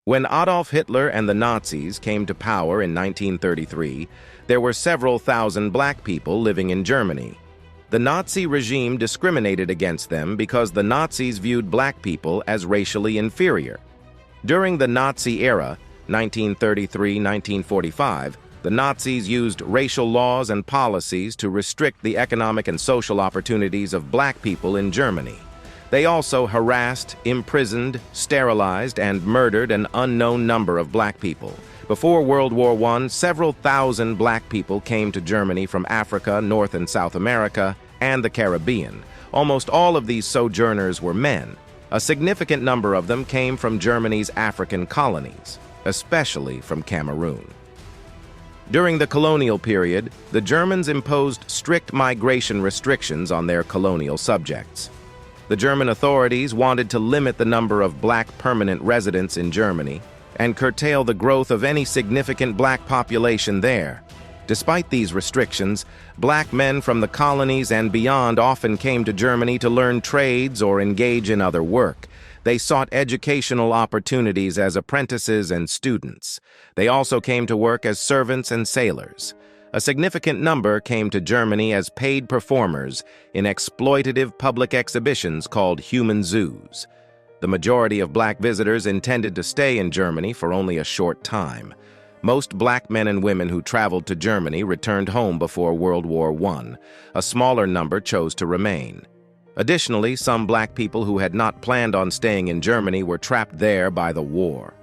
When Adolf Hitler and the Nazis came to power in 1933, there were several thousand black people living in Germany. The Nazi regime discriminated against them because the Nazis viewed black people as racially inferior. During the Nazi era, 1933-1945, the Nazis used racial laws and policies to restrict the economic and social opportunities of black people in Germany. They also harassed, imprisoned, sterilized, and murdered an unknown number of black people. Before World War I, several thousand black people came to Germany from Africa, North and South America, and the Caribbean. Almost all of these sojourners were men. A significant number of them came from Germany's African colonies, especially from Cameroon. During the colonial period, the Germans imposed strict migration restrictions on their colonial subjects. The German authorities wanted to limit the number of black permanent residents in Germany and curtail the growth of any significant black population there. Despite these restrictions, black men from the colonies and beyond often came to Germany to learn trades or engage in other work. They sought educational opportunities as apprentices and students. They also came to work as servants and sailors. A significant number came to Germany as paid performers in exploitative public exhibitions called human zoos. The majority of black visitors intended to stay in Germany for only a short time. Most black men and women who traveled to Germany returned home before World War I. A smaller number chose to remain. Additionally, some black people who had not planned on staying in Germany were trapped there by the war.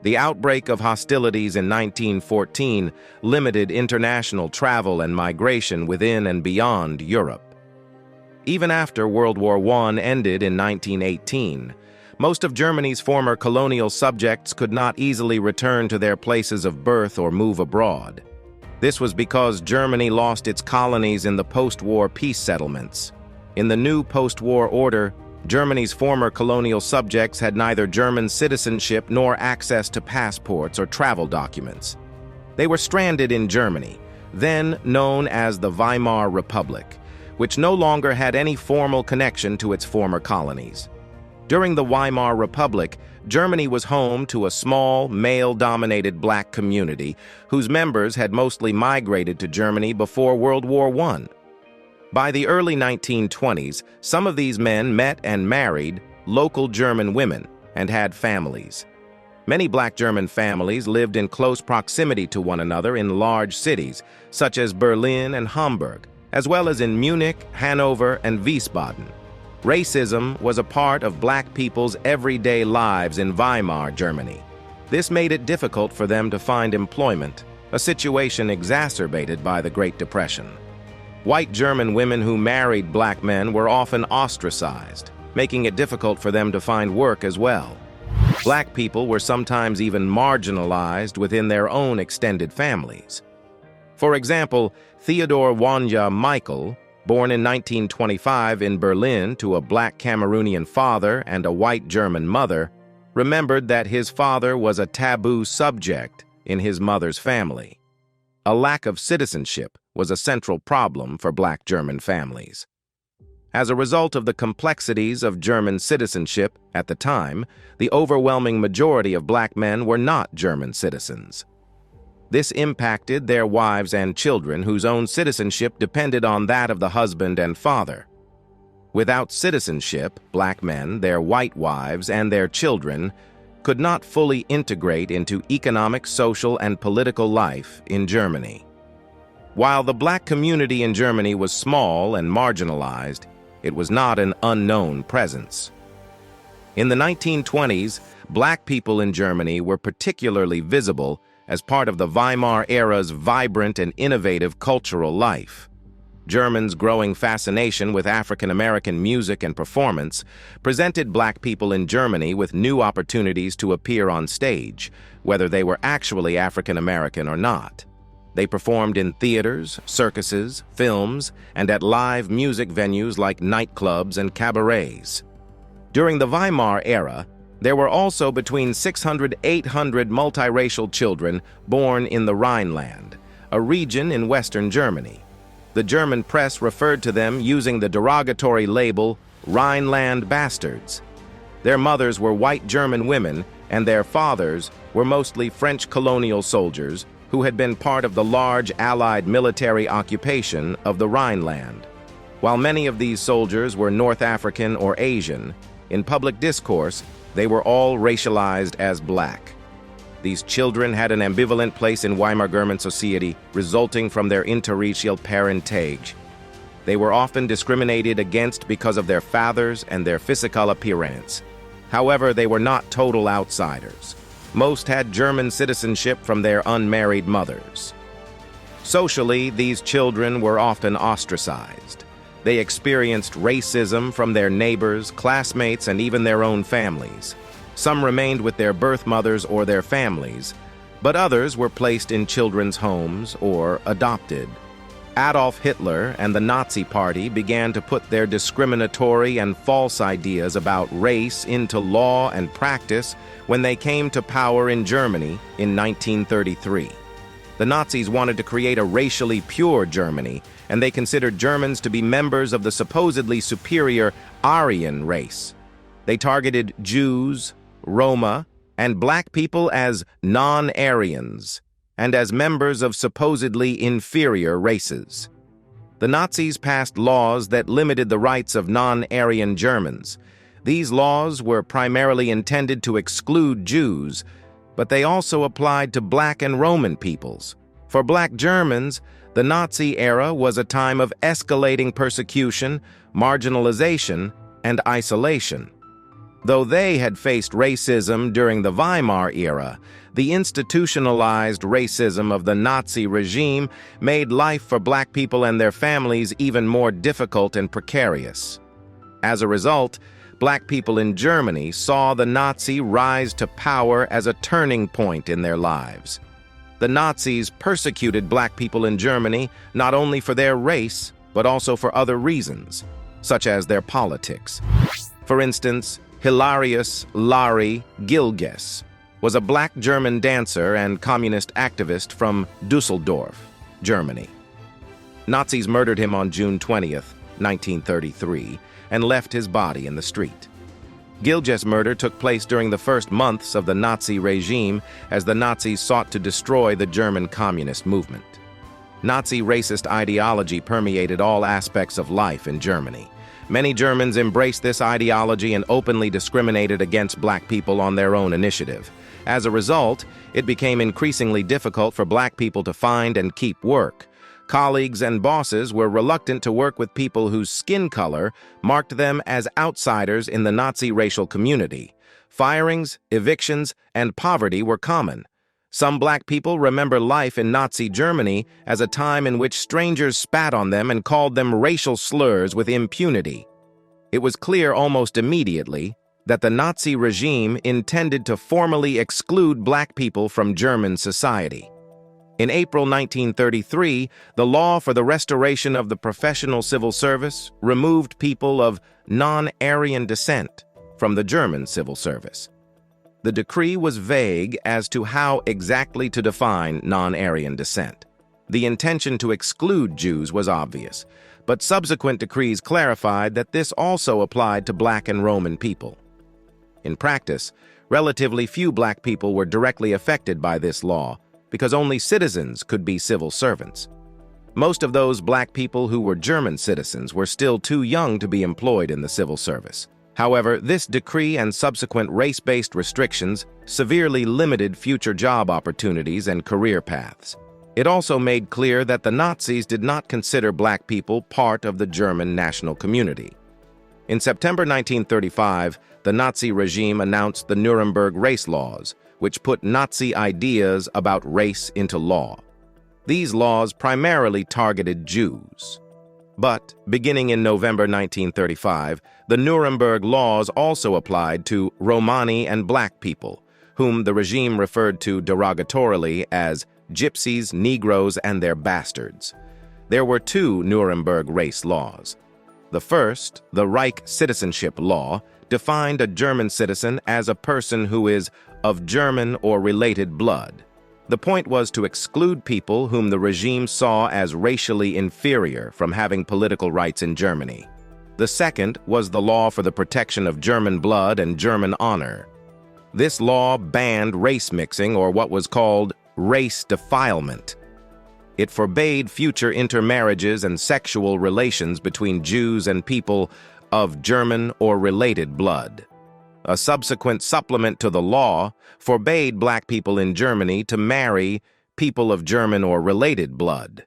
The outbreak of hostilities in 1914 limited international travel and migration within and beyond Europe. Even after World War I ended in 1918, most of Germany's former colonial subjects could not easily return to their places of birth or move abroad. This was because Germany lost its colonies in the post-war peace settlements. In the new post-war order, Germany's former colonial subjects had neither German citizenship nor access to passports or travel documents. They were stranded in Germany, then known as the Weimar Republic, which no longer had any formal connection to its former colonies. During the Weimar Republic, Germany was home to a small, male-dominated black community whose members had mostly migrated to Germany before World War I. By the early 1920s, some of these men met and married local German women and had families. Many black German families lived in close proximity to one another in large cities, such as Berlin and Hamburg, as well as in Munich, Hanover, and Wiesbaden. Racism was a part of black people's everyday lives in Weimar, Germany. This made it difficult for them to find employment, a situation exacerbated by the Great Depression. White German women who married black men were often ostracized, making it difficult for them to find work as well. Black people were sometimes even marginalized within their own extended families. For example, Theodor Wanja Michael, born in 1925 in Berlin to a black Cameroonian father and a white German mother, remembered that his father was a taboo subject in his mother's family. A lack of citizenship was a central problem for black German families. As a result of the complexities of German citizenship at the time, the overwhelming majority of black men were not German citizens. This impacted their wives and children, whose own citizenship depended on that of the husband and father. Without citizenship, black men, their white wives, and their children could not fully integrate into economic, social, and political life in Germany. While the black community in Germany was small and marginalized, it was not an unknown presence. In the 1920s, black people in Germany were particularly visible as part of the Weimar era's vibrant and innovative cultural life. Germans' growing fascination with African American music and performance presented black people in Germany with new opportunities to appear on stage, whether they were actually African American or not. They performed in theaters, circuses, films, and at live music venues like nightclubs and cabarets. During the Weimar era, there were also between 600 to 800 multiracial children born in the Rhineland, a region in Western Germany. The German press referred to them using the derogatory label Rhineland bastards. Their mothers were white German women, and their fathers were mostly French colonial soldiers who had been part of the large Allied military occupation of the Rhineland. While many of these soldiers were North African or Asian, in public discourse, they were all racialized as black. These children had an ambivalent place in Weimar German society, resulting from their interracial parentage. They were often discriminated against because of their fathers and their physical appearance. However, they were not total outsiders. Most had German citizenship from their unmarried mothers. Socially, these children were often ostracized. They experienced racism from their neighbors, classmates, and even their own families. Some remained with their birth mothers or their families, but others were placed in children's homes or adopted. Adolf Hitler and the Nazi Party began to put their discriminatory and false ideas about race into law and practice when they came to power in Germany in 1933. The Nazis wanted to create a racially pure Germany, and they considered Germans to be members of the supposedly superior Aryan race. They targeted Jews, Roma, and black people as non-Aryans, and as members of supposedly inferior races. The Nazis passed laws that limited the rights of non-Aryan Germans. These laws were primarily intended to exclude Jews, but they also applied to black and Roman peoples. For black Germans, the Nazi era was a time of escalating persecution, marginalization, and isolation. Though they had faced racism during the Weimar era, the institutionalized racism of the Nazi regime made life for black people and their families even more difficult and precarious. As a result, black people in Germany saw the Nazi rise to power as a turning point in their lives. The Nazis persecuted black people in Germany not only for their race, but also for other reasons, such as their politics. For instance, Hilarius Larry Gilges was a black German dancer and communist activist from Düsseldorf, Germany. Nazis murdered him on June 20th, 1933, and left his body in the street. Gilges' murder took place during the first months of the Nazi regime as the Nazis sought to destroy the German communist movement. Nazi racist ideology permeated all aspects of life in Germany. Many Germans embraced this ideology and openly discriminated against black people on their own initiative. As a result, it became increasingly difficult for black people to find and keep work. Colleagues and bosses were reluctant to work with people whose skin color marked them as outsiders in the Nazi racial community. Firings, evictions, and poverty were common. Some black people remember life in Nazi Germany as a time in which strangers spat on them and called them racial slurs with impunity. It was clear almost immediately that the Nazi regime intended to formally exclude black people from German society. In April 1933, the law for the restoration of the professional civil service removed people of non-Aryan descent from the German civil service. The decree was vague as to how exactly to define non-Aryan descent. The intention to exclude Jews was obvious, but subsequent decrees clarified that this also applied to black and Roman people. In practice, relatively few black people were directly affected by this law, because only citizens could be civil servants. Most of those black people who were German citizens were still too young to be employed in the civil service. However, this decree and subsequent race-based restrictions severely limited future job opportunities and career paths. It also made clear that the Nazis did not consider black people part of the German national community. In September 1935, the Nazi regime announced the Nuremberg race laws, which put Nazi ideas about race into law. These laws primarily targeted Jews. But, beginning in November 1935, the Nuremberg laws also applied to Romani and black people, whom the regime referred to derogatorily as gypsies, Negroes, and their bastards. There were two Nuremberg race laws. The first, the Reich Citizenship Law, defined a German citizen as a person who is of German or related blood. The point was to exclude people whom the regime saw as racially inferior from having political rights in Germany. The second was the law for the protection of German blood and German honor. This law banned race mixing, or what was called race defilement. It forbade future intermarriages and sexual relations between Jews and people of German or related blood. A subsequent supplement to the law forbade black people in Germany to marry people of German or related blood.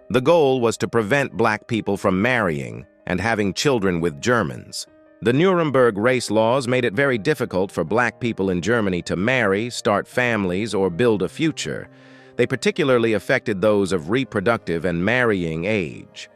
The goal was to prevent black people from marrying and having children with Germans. The Nuremberg race laws made it very difficult for black people in Germany to marry, start families, or build a future. They particularly affected those of reproductive and marrying age.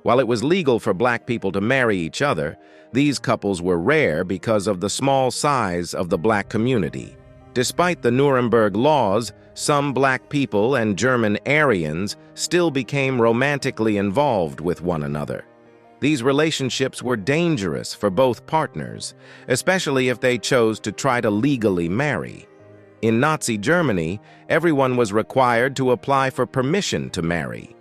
While it was legal for black people to marry each other, these couples were rare because of the small size of the black community. Despite the Nuremberg laws, some black people and German Aryans still became romantically involved with one another. These relationships were dangerous for both partners, especially if they chose to try to legally marry. In Nazi Germany, everyone was required to apply for permission to marry.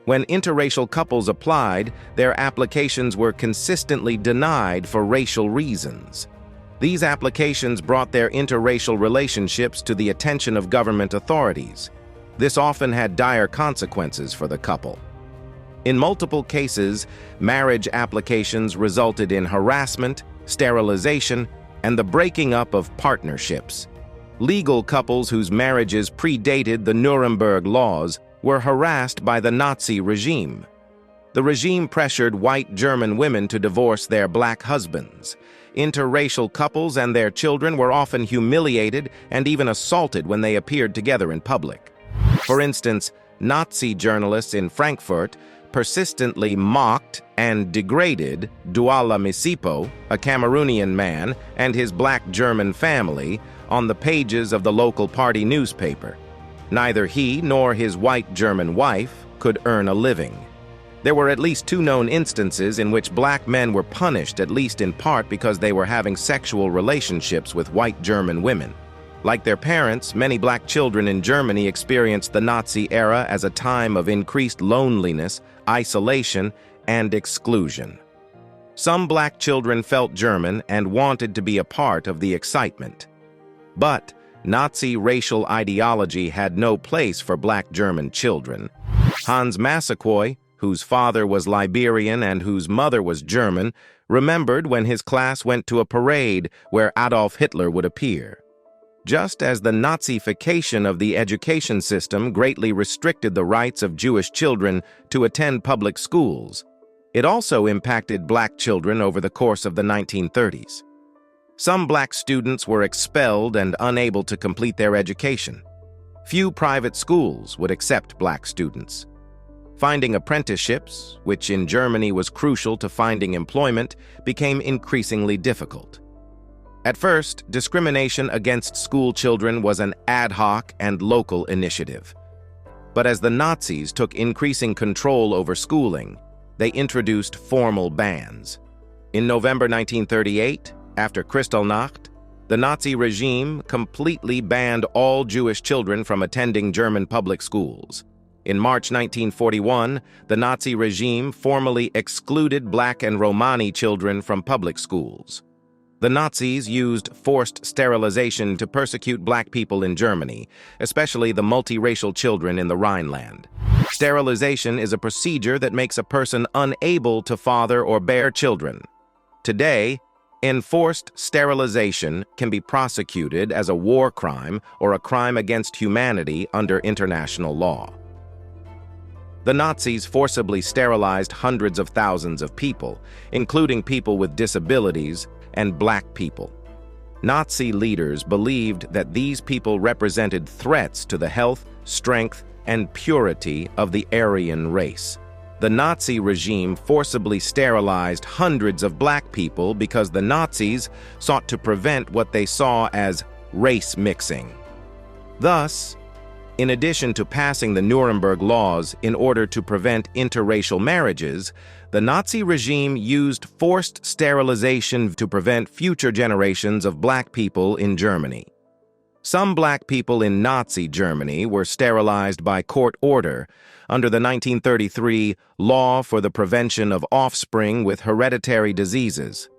When interracial couples applied, their applications were consistently denied for racial reasons. These applications brought their interracial relationships to the attention of government authorities. This often had dire consequences for the couple. In multiple cases, marriage applications resulted in harassment, sterilization, and the breaking up of partnerships. Legal couples whose marriages predated the Nuremberg laws were harassed by the Nazi regime. The regime pressured white German women to divorce their black husbands. Interracial couples and their children were often humiliated and even assaulted when they appeared together in public. For instance, Nazi journalists in Frankfurt persistently mocked and degraded Douala Misipo, a Cameroonian man, and his black German family on the pages of the local party newspaper. Neither he nor his white German wife could earn a living. There were at least 2 known instances in which black men were punished, at least in part because they were having sexual relationships with white German women. Like their parents, many black children in Germany experienced the Nazi era as a time of increased loneliness, isolation, and exclusion. Some black children felt German and wanted to be a part of the excitement. But Nazi racial ideology had no place for black German children. Hans Massaquoi, whose father was Liberian and whose mother was German, remembered when his class went to a parade where Adolf Hitler would appear. Just as the Nazification of the education system greatly restricted the rights of Jewish children to attend public schools, it also impacted black children over the course of the 1930s. Some black students were expelled and unable to complete their education. Few private schools would accept black students. Finding apprenticeships, which in Germany was crucial to finding employment, became increasingly difficult. At first, discrimination against school children was an ad hoc and local initiative. But as the Nazis took increasing control over schooling, they introduced formal bans. In November 1938, after Kristallnacht, the Nazi regime completely banned all Jewish children from attending German public schools. In March 1941, the Nazi regime formally excluded black and Romani children from public schools. The Nazis used forced sterilization to persecute black people in Germany, especially the multiracial children in the Rhineland. Sterilization is a procedure that makes a person unable to father or bear children. Today, enforced sterilization can be prosecuted as a war crime or a crime against humanity under international law. The Nazis forcibly sterilized hundreds of thousands of people, including people with disabilities and black people. Nazi leaders believed that these people represented threats to the health, strength, and purity of the Aryan race. The Nazi regime forcibly sterilized hundreds of black people because the Nazis sought to prevent what they saw as race mixing. Thus, in addition to passing the Nuremberg laws in order to prevent interracial marriages, the Nazi regime used forced sterilization to prevent future generations of black people in Germany. Some black people in Nazi Germany were sterilized by court order under the 1933 Law for the Prevention of Offspring with Hereditary Diseases.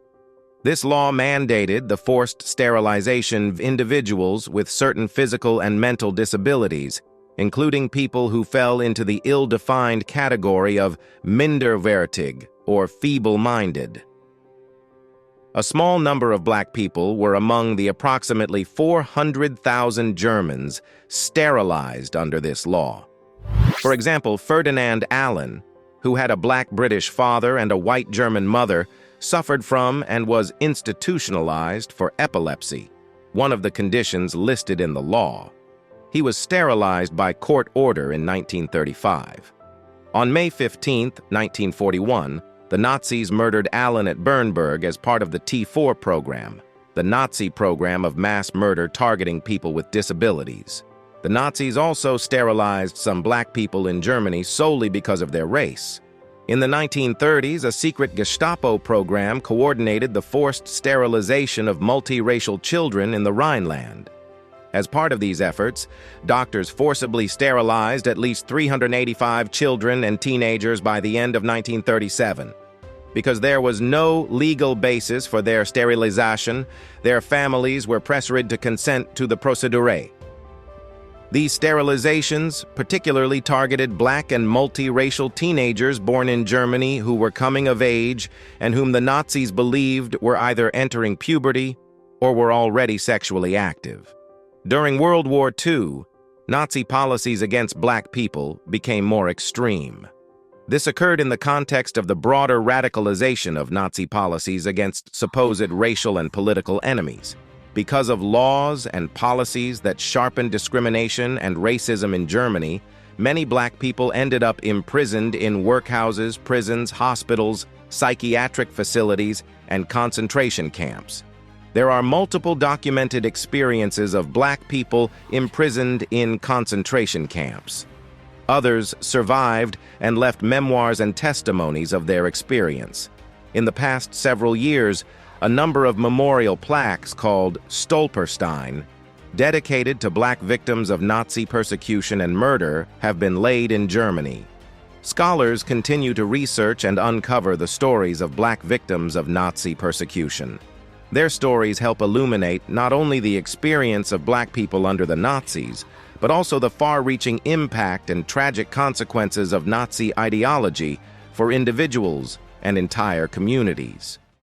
This law mandated the forced sterilization of individuals with certain physical and mental disabilities, including people who fell into the ill-defined category of minderwertig, or feeble-minded. A small number of black people were among the approximately 400,000 Germans sterilized under this law. For example, Ferdinand Allen, who had a black British father and a white German mother, suffered from and was institutionalized for epilepsy, one of the conditions listed in the law. He was sterilized by court order in 1935. On May 15, 1941, the Nazis murdered Allen at Bernburg as part of the T4 program, the Nazi program of mass murder targeting people with disabilities. The Nazis also sterilized some black people in Germany solely because of their race. In the 1930s, a secret Gestapo program coordinated the forced sterilization of multiracial children in the Rhineland. As part of these efforts, doctors forcibly sterilized at least 385 children and teenagers by the end of 1937. Because there was no legal basis for their sterilization, their families were pressured to consent to the procedure. These sterilizations particularly targeted black and multiracial teenagers born in Germany who were coming of age and whom the Nazis believed were either entering puberty or were already sexually active. During World War II, Nazi policies against black people became more extreme. This occurred in the context of the broader radicalization of Nazi policies against supposed racial and political enemies. Because of laws and policies that sharpened discrimination and racism in Germany, many black people ended up imprisoned in workhouses, prisons, hospitals, psychiatric facilities, and concentration camps. There are multiple documented experiences of black people imprisoned in concentration camps. Others survived and left memoirs and testimonies of their experience. In the past several years, a number of memorial plaques called Stolperstein, dedicated to black victims of Nazi persecution and murder, have been laid in Germany. Scholars continue to research and uncover the stories of black victims of Nazi persecution. Their stories help illuminate not only the experience of black people under the Nazis, but also the far-reaching impact and tragic consequences of Nazi ideology for individuals and entire communities.